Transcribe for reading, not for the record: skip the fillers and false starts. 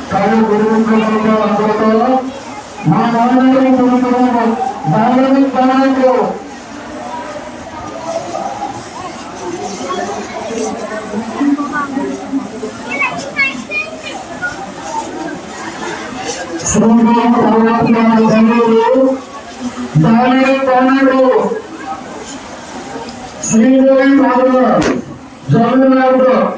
kalau guru kalau mana yang guru itu semua orang yang guru Dale, Sri Jagannatha